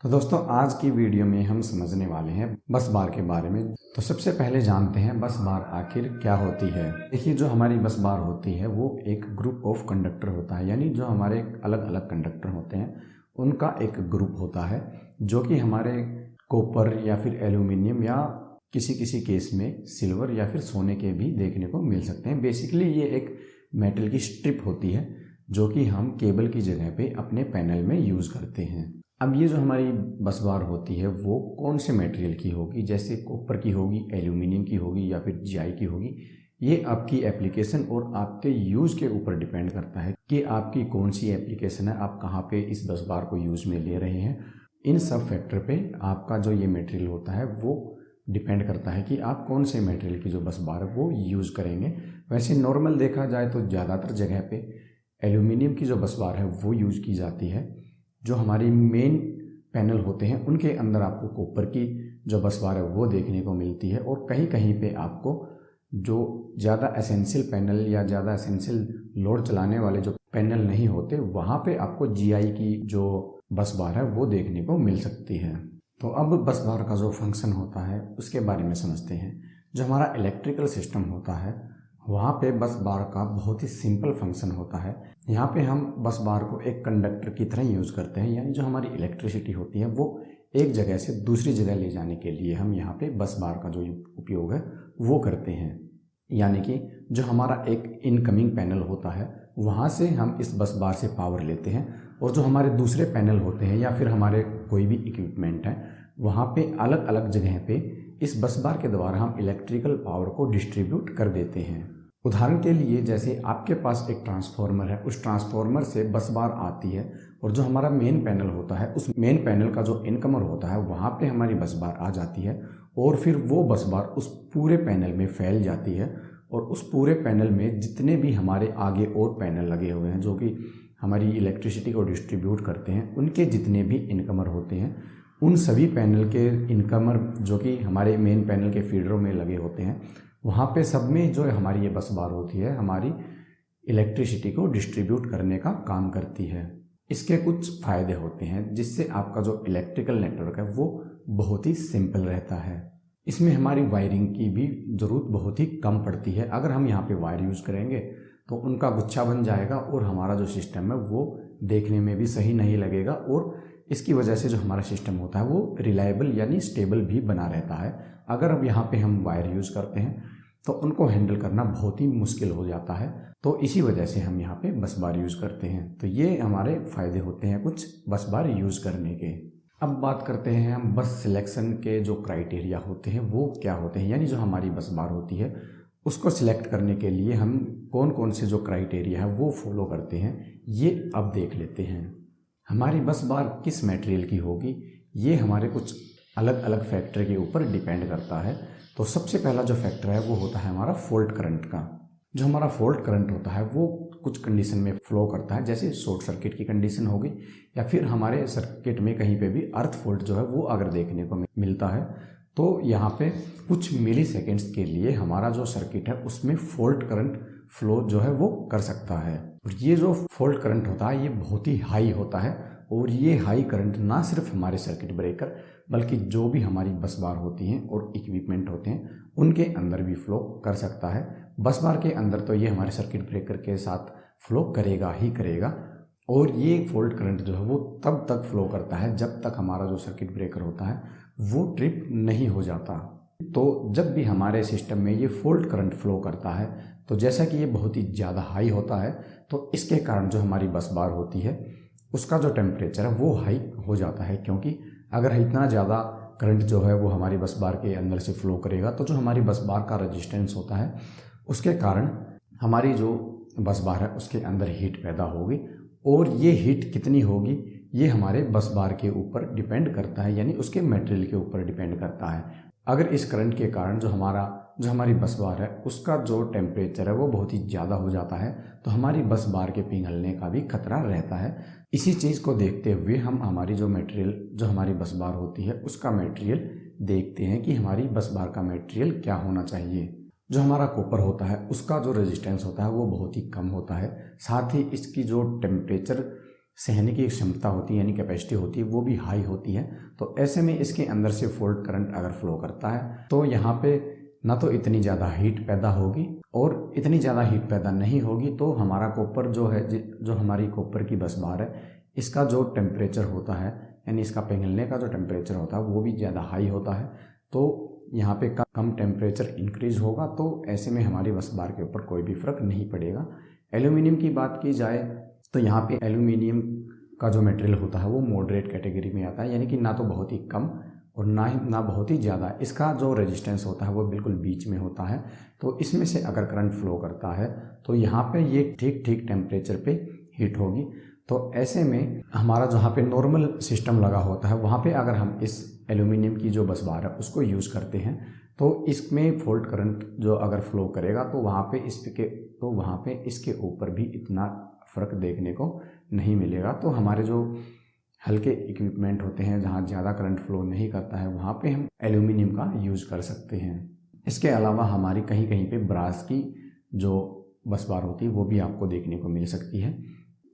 तो दोस्तों आज की वीडियो में हम समझने वाले हैं बस बार के बारे में। तो सबसे पहले जानते हैं बस बार आखिर क्या होती है। देखिए, जो हमारी बस बार होती है वो एक ग्रुप ऑफ कंडक्टर होता है, यानी जो हमारे अलग अलग कंडक्टर होते हैं उनका एक ग्रुप होता है, जो कि हमारे कॉपर या फिर एल्यूमिनियम या किसी किसी केस में सिल्वर या फिर सोने के भी देखने को मिल सकते हैं। बेसिकली ये एक मेटल की स्ट्रिप होती है जो कि हम केबल की जगह पे अपने पैनल में यूज़ करते हैं। अब ये जो हमारी बस बार होती है वो कौन से मटेरियल की होगी, जैसे कॉपर की होगी, एल्यूमिनियम की होगी या फिर जीआई की होगी। ये आपकी एप्लीकेशन और आपके यूज़ के ऊपर डिपेंड करता है कि आपकी कौन सी एप्लीकेशन है, आप कहाँ पे इस बस बार को यूज़ में ले रहे हैं। इन सब फैक्टर पे आपका जो ये मटेरियल होता है वो डिपेंड करता है कि आप कौन से मटेरियल की जो बस बार है वो यूज़ करेंगे। वैसे नॉर्मल देखा जाए तो ज़्यादातर जगह पे एल्यूमिनियम की जो बस बार है वो यूज़ की जाती है। जो हमारी मेन पैनल होते हैं उनके अंदर आपको कॉपर की जो बस बार है वो देखने को मिलती है, और कहीं कहीं पे आपको जो ज़्यादा एसेंशियल पैनल या ज़्यादा एसेंशियल लोड चलाने वाले जो पैनल नहीं होते वहाँ पे आपको जीआई की जो बस बार है वो देखने को मिल सकती है। तो अब बस बार का जो फंक्शन होता है उसके बारे में समझते हैं। जो हमारा इलेक्ट्रिकल सिस्टम होता है वहाँ पे बस बार का बहुत ही सिंपल फंक्शन होता है। यहाँ पे हम बस बार को एक कंडक्टर की तरह यूज़ करते हैं, यानी जो हमारी इलेक्ट्रिसिटी होती है वो एक जगह से दूसरी जगह ले जाने के लिए हम यहाँ पे बस बार का जो उपयोग है वो करते हैं। यानी कि जो हमारा एक इनकमिंग पैनल होता है वहाँ से हम इस बस बार से पावर लेते हैं, और जो हमारे दूसरे पैनल होते हैं या फिर हमारे कोई भी इक्विपमेंट है वहाँ पे अलग अलग जगह पे इस बस बार के द्वारा हम इलेक्ट्रिकल पावर को डिस्ट्रीब्यूट कर देते हैं। उदाहरण के लिए जैसे आपके पास एक ट्रांसफार्मर है, उस ट्रांसफार्मर से बस बार आती है और जो हमारा मेन पैनल होता है उस मेन पैनल का जो इनकमर होता है वहाँ पे हमारी बस बार आ जाती है, और फिर वो बस बार उस पूरे पैनल में फैल जाती है, और उस पूरे पैनल में जितने भी हमारे आगे और पैनल लगे हुए हैं जो कि हमारी इलेक्ट्रिसिटी को डिस्ट्रीब्यूट करते हैं, उनके जितने भी इनकमर होते हैं उन सभी पैनल के इनकमर जो कि हमारे मेन पैनल के फीडरों में लगे होते हैं वहाँ पे सब में जो हमारी ये बस बार होती है हमारी इलेक्ट्रिसिटी को डिस्ट्रीब्यूट करने का काम करती है। इसके कुछ फ़ायदे होते हैं जिससे आपका जो इलेक्ट्रिकल नेटवर्क है वो बहुत ही सिंपल रहता है। इसमें हमारी वायरिंग की भी ज़रूरत बहुत ही कम पड़ती है। अगर हम यहाँ पे वायर यूज़ करेंगे तो उनका गुच्छा बन जाएगा और हमारा जो सिस्टम है वो देखने में भी सही नहीं लगेगा, और इसकी वजह से जो हमारा सिस्टम होता है वो रिलायबल यानी स्टेबल भी बना रहता है। अगर अब यहाँ पे हम वायर यूज़ करते हैं तो उनको हैंडल करना बहुत ही मुश्किल हो जाता है, तो इसी वजह से हम यहाँ पे बस बार यूज़ करते हैं। तो ये हमारे फ़ायदे होते हैं कुछ बस बार यूज़ करने के। अब बात करते हैं हम बस सिलेक्शन के जो क्राइटेरिया होते हैं वो क्या होते हैं, यानी जो हमारी बस बार होती है उसको सिलेक्ट करने के लिए हम कौन कौन से जो क्राइटेरिया है वो फॉलो करते हैं, ये अब देख लेते हैं। हमारी बस बार किस मटेरियल की होगी ये हमारे कुछ अलग अलग फैक्टर के ऊपर डिपेंड करता है। तो सबसे पहला जो फैक्टर है वो होता है हमारा फॉल्ट करंट का। जो हमारा फॉल्ट करंट होता है वो कुछ कंडीशन में फ्लो करता है, जैसे शॉर्ट सर्किट की कंडीशन होगी या फिर हमारे सर्किट में कहीं पे भी अर्थ फॉल्ट जो है वो अगर देखने को मिलता है तो यहाँ पे कुछ मिली सेकेंड्स के लिए हमारा जो सर्किट है उसमें फॉल्ट करंट फ्लो जो है वो कर सकता है। और ये जो फॉल्ट करंट होता है ये बहुत ही हाई होता है, और ये हाई करंट ना सिर्फ हमारे सर्किट ब्रेकर बल्कि जो भी हमारी बस बार होती हैं और इक्विपमेंट होते हैं उनके अंदर भी फ्लो कर सकता है। बस बार के अंदर तो ये हमारे सर्किट ब्रेकर के साथ फ्लो करेगा ही करेगा, और ये फॉल्ट करंट जो है वो तब तक फ्लो करता है जब तक हमारा जो सर्किट ब्रेकर होता है वो ट्रिप नहीं हो जाता। तो जब भी हमारे सिस्टम में ये फॉल्ट करंट फ्लो करता है तो जैसा कि ये बहुत ही ज़्यादा हाई होता है तो इसके कारण जो हमारी बस बार होती है उसका जो टेम्परेचर है वो हाई हो जाता है, क्योंकि अगर इतना ज़्यादा करंट जो है वो हमारी बस बार के अंदर से फ्लो करेगा तो जो हमारी बस बार का रेजिस्टेंस होता है उसके कारण हमारी जो बस बार है उसके अंदर हीट पैदा होगी, और ये हीट कितनी होगी ये हमारे बस बार के ऊपर डिपेंड करता है, यानी उसके मटेरियल के ऊपर डिपेंड करता है। अगर इस करंट के कारण जो हमारी बस बार है उसका जो टेम्परेचर है वो बहुत ही ज़्यादा हो जाता है तो हमारी बस बार के पिघलने का भी खतरा रहता है। इसी चीज़ को देखते हुए हम हमारी जो मटेरियल जो हमारी बस बार होती है उसका मटेरियल देखते हैं कि हमारी बस बार का मटेरियल क्या होना चाहिए। जो हमारा कॉपर होता है उसका जो रेजिस्टेंस होता है वो बहुत ही कम होता है, साथ ही इसकी जो टेम्परेचर सहने की क्षमता होती है यानी कैपेसिटी होती है वो भी हाई होती है। तो ऐसे में इसके अंदर से फॉल्ट करंट अगर फ्लो करता है तो यहाँ पे ना तो इतनी ज़्यादा हीट पैदा होगी और इतनी ज़्यादा हीट पैदा नहीं होगी, तो हमारा कॉपर जो है, जो हमारी कॉपर की बस बार है, इसका जो टेम्परेचर होता है यानी इसका पिघलने का जो टेम्परेचर होता है वो भी ज़्यादा हाई होता है। तो यहाँ पे कम टेम्परेचर इंक्रीज होगा, तो ऐसे में हमारी बस बार के ऊपर कोई भी फ़र्क नहीं पड़ेगा। एल्यूमिनियम की बात की जाए तो यहाँ पे एल्यूमिनियम का जो मटेरियल होता है वो मॉडरेट कैटेगरी में आता है, यानी कि ना तो बहुत ही कम और ना बहुत ही ज़्यादा। इसका जो रेजिस्टेंस होता है वो बिल्कुल बीच में होता है। तो इसमें से अगर करंट फ्लो करता है तो यहाँ पे ये ठीक ठीक टेम्परेचर पे हीट होगी। तो ऐसे में हमारा जहाँ पे नॉर्मल सिस्टम लगा होता है वहाँ पे अगर हम इस एल्यूमिनियम की जो बस बार है उसको यूज़ करते हैं तो इसमें फॉल्ट करंट जो अगर फ्लो करेगा तो वहाँ पे इसके ऊपर भी इतना फ़र्क देखने को नहीं मिलेगा। तो हमारे जो हल्के इक्विपमेंट होते हैं जहाँ ज़्यादा करंट फ्लो नहीं करता है वहाँ पे हम एल्यूमिनियम का यूज़ कर सकते हैं। इसके अलावा हमारी कहीं कहीं पे ब्रास की जो बस बार होती है वो भी आपको देखने को मिल सकती है।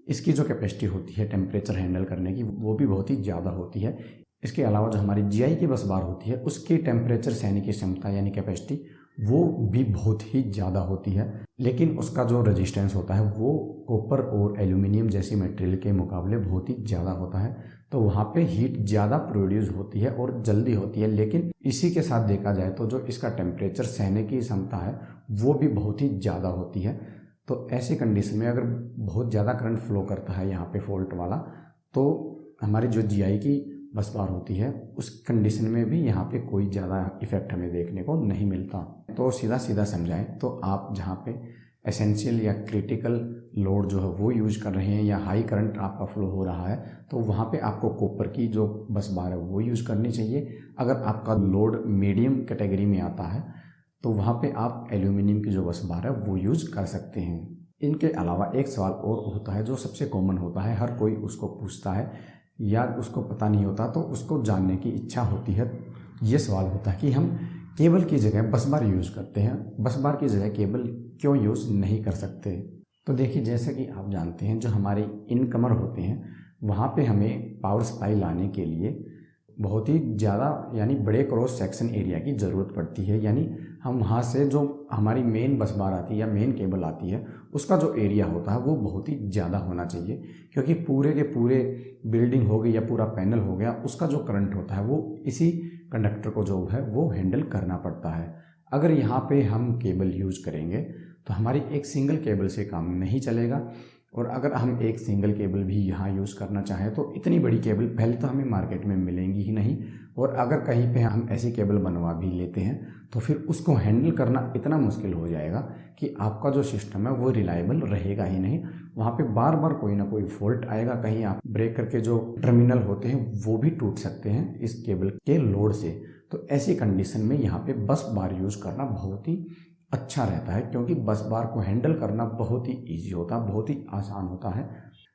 इसकी जो कैपेसिटी होती है टेम्परेचर हैंडल करने की वो भी बहुत ही ज़्यादा होती है। इसके अलावा जो हमारी जीआई की बस बार होती है उसकी टेम्परेचर सहने की क्षमता यानी कैपेसिटी वो भी बहुत ही ज़्यादा होती है, लेकिन उसका जो रेजिस्टेंस होता है वो कॉपर और एल्यूमिनियम जैसी मटेरियल के मुकाबले बहुत ही ज़्यादा होता है। तो वहाँ पे हीट ज़्यादा प्रोड्यूस होती है और जल्दी होती है, लेकिन इसी के साथ देखा जाए तो जो इसका टेम्परेचर सहने की क्षमता है वो भी बहुत ही ज़्यादा होती है। तो ऐसी कंडीशन में अगर बहुत ज़्यादा करंट फ्लो करता है यहाँ पे फॉल्ट वाला, तो हमारी जो जीआई की बस बार होती है उस कंडीशन में भी यहाँ पे कोई ज़्यादा इफेक्ट हमें देखने को नहीं मिलता। तो सीधा सीधा समझाएं तो आप जहाँ पे एसेंशियल या क्रिटिकल लोड जो है वो यूज़ कर रहे हैं या हाई करंट आपका फ्लो हो रहा है तो वहाँ पे आपको कॉपर की जो बस बार है वो यूज़ करनी चाहिए। अगर आपका लोड मीडियम कैटेगरी में आता है तो वहाँ पे आप एल्यूमिनियम की जो बस बार है वो यूज़ कर सकते हैं। इनके अलावा एक सवाल और होता है जो सबसे कॉमन होता है, हर कोई उसको पूछता है या उसको पता नहीं होता तो उसको जानने की इच्छा होती है। ये सवाल होता है कि हम केबल की जगह बस बार यूज़ करते हैं, बस बार की जगह केबल क्यों यूज़ नहीं कर सकते। तो देखिए, जैसे कि आप जानते हैं जो हमारे इनकमर होते हैं वहाँ पे हमें पावर सप्लाई लाने के लिए बहुत ही ज़्यादा यानी बड़े क्रॉस सेक्शन एरिया की ज़रूरत पड़ती है। यानी हम वहाँ से जो हमारी मेन बस बार आती है या मेन केबल आती है उसका जो एरिया होता है वो बहुत ही ज़्यादा होना चाहिए, क्योंकि पूरे के पूरे बिल्डिंग हो गई या पूरा पैनल हो गया उसका जो करंट होता है वो इसी कंडक्टर को जो है वो हैंडल करना पड़ता है। अगर यहाँ पे हम केबल यूज़ करेंगे तो हमारी एक सिंगल केबल से काम नहीं चलेगा, और अगर हम एक सिंगल केबल भी यहाँ यूज़ करना चाहें तो इतनी बड़ी केबल पहले तो हमें मार्केट में मिलेंगी ही नहीं, और अगर कहीं पे हम ऐसी केबल बनवा भी लेते हैं तो फिर उसको हैंडल करना इतना मुश्किल हो जाएगा कि आपका जो सिस्टम है वो रिलायबल रहेगा ही नहीं। वहाँ पे बार बार कोई ना कोई फॉल्ट आएगा, कहीं आप ब्रेकर के जो टर्मिनल होते हैं वो भी टूट सकते हैं इस केबल के लोड से। तो ऐसी कंडीशन में यहाँ पे बस बार यूज़ करना बहुत ही अच्छा रहता है, क्योंकि बस बार को हैंडल करना बहुत ही ईजी होता है, बहुत ही आसान होता है।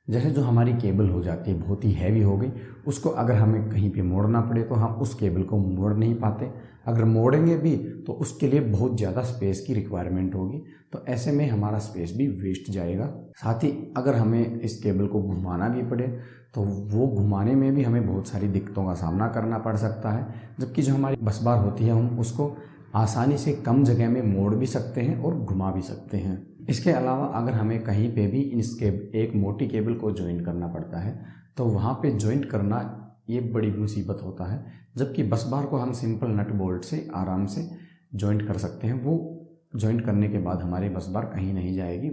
जैसे जो हमारी केबल हो जाती है बहुत ही हैवी हो गई, उसको अगर हमें कहीं पे मोड़ना पड़े तो हम उस केबल को मोड़ नहीं पाते, अगर मोड़ेंगे भी तो उसके लिए बहुत ज़्यादा स्पेस की रिक्वायरमेंट होगी, तो ऐसे में हमारा स्पेस भी वेस्ट जाएगा। साथ ही अगर हमें इस केबल को घुमाना भी पड़े तो वो घुमाने में भी हमें बहुत सारी दिक्कतों का सामना करना पड़ सकता है, जबकि जो हमारी बस बार होती है हम उसको आसानी से कम जगह में मोड़ भी सकते हैं और घुमा भी सकते हैं। इसके अलावा अगर हमें कहीं पे भी एक मोटी केबल को ज्वाइन करना पड़ता है तो वहाँ पे ज्वाइंट करना ये बड़ी मुसीबत होता है, जबकि बस बार को हम सिंपल नट बोल्ट से आराम से ज्वाइंट कर सकते हैं। वो ज्वाइंट करने के बाद हमारी बस बार कहीं नहीं जाएगी,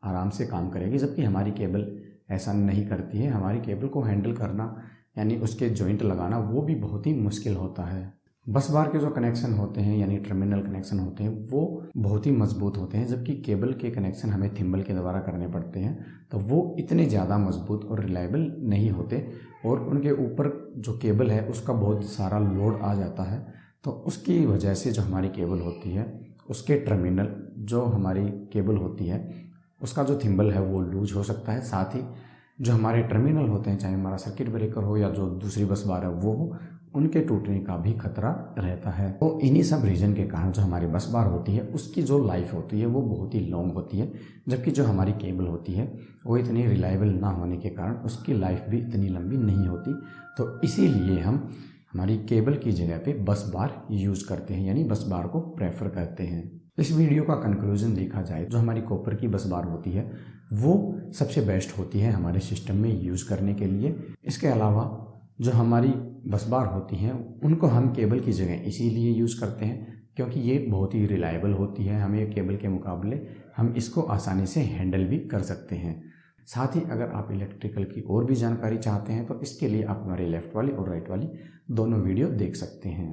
आराम से काम करेगी, जबकि हमारी केबल ऐसा नहीं करती है। हमारी केबल को हैंडल करना यानी उसके ज्वाइंट लगाना वो भी बहुत ही मुश्किल होता है। बस बार के जो कनेक्शन होते हैं यानी टर्मिनल कनेक्शन होते हैं वो बहुत ही मजबूत होते हैं, जबकि केबल के कनेक्शन हमें थिम्बल के द्वारा करने पड़ते हैं, तो वो इतने ज़्यादा मजबूत और रिलायबल नहीं होते, और उनके ऊपर जो केबल है उसका बहुत सारा लोड आ जाता है। तो उसकी वजह से जो हमारी केबल होती है उसके टर्मिनल जो हमारी केबल होती है उसका जो थिम्बल है वो लूज हो सकता है। साथ ही जो हमारे टर्मिनल होते हैं, चाहे हमारा सर्किट ब्रेकर हो या जो दूसरी बस बार है वो हो, उनके टूटने का भी खतरा रहता है। तो इन्हीं सब रीज़न के कारण जो हमारी बस बार होती है उसकी जो लाइफ होती है वो बहुत ही लॉन्ग होती है, जबकि जो हमारी केबल होती है वो इतनी रिलायबल ना होने के कारण उसकी लाइफ भी इतनी लंबी नहीं होती। तो इसीलिए हम हमारी केबल की जगह पे बस बार यूज़ करते हैं, यानी बस बार को प्रेफर करते हैं। इस वीडियो का कंक्लूजन देखा जाए, जो हमारी कॉपर की बस बार होती है वो सबसे बेस्ट होती है हमारे सिस्टम में यूज़ करने के लिए। इसके अलावा जो हमारी बस बार होती हैं उनको हम केबल की जगह इसीलिए यूज़ करते हैं क्योंकि ये बहुत ही रिलायबल होती है, हमें केबल के मुकाबले हम इसको आसानी से हैंडल भी कर सकते हैं। साथ ही अगर आप इलेक्ट्रिकल की और भी जानकारी चाहते हैं तो इसके लिए आप हमारे लेफ़्ट वाली और राइट वाली दोनों वीडियो देख सकते हैं।